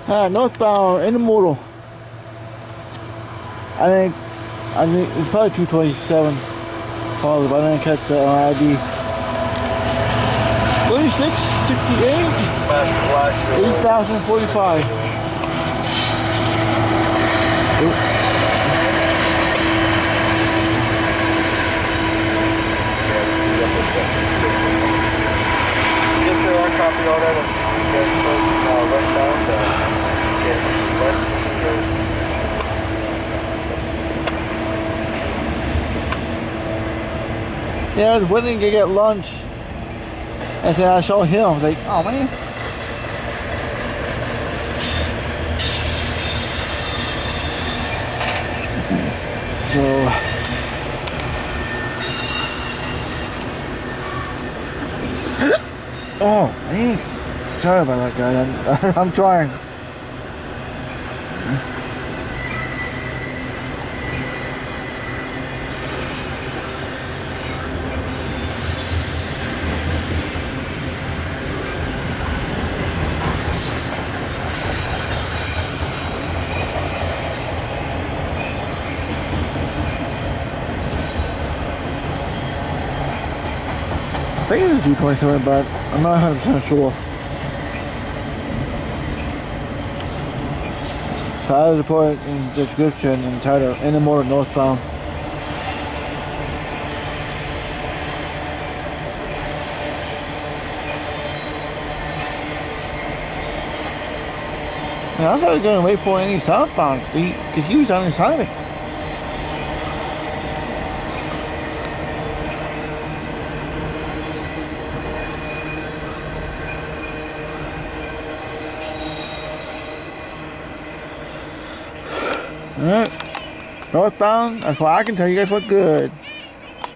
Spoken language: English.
Northbound Intermodal. I think it's probably 227 calls, but I didn't catch the ID. 36, 68, 8,045. Copy all that and get westbound get west. Yeah, I was waiting to get lunch, and then I saw him. I was like, oh man. So, oh man, sorry about that, guy. I'm trying. I think it is 227, but I'm not 100% sure. So I was reporting in the description entitled Intermodal Northbound. Yeah, I thought I was going to wait for any southbound because he was on his highway. Alright, northbound, that's why I can tell you guys look good.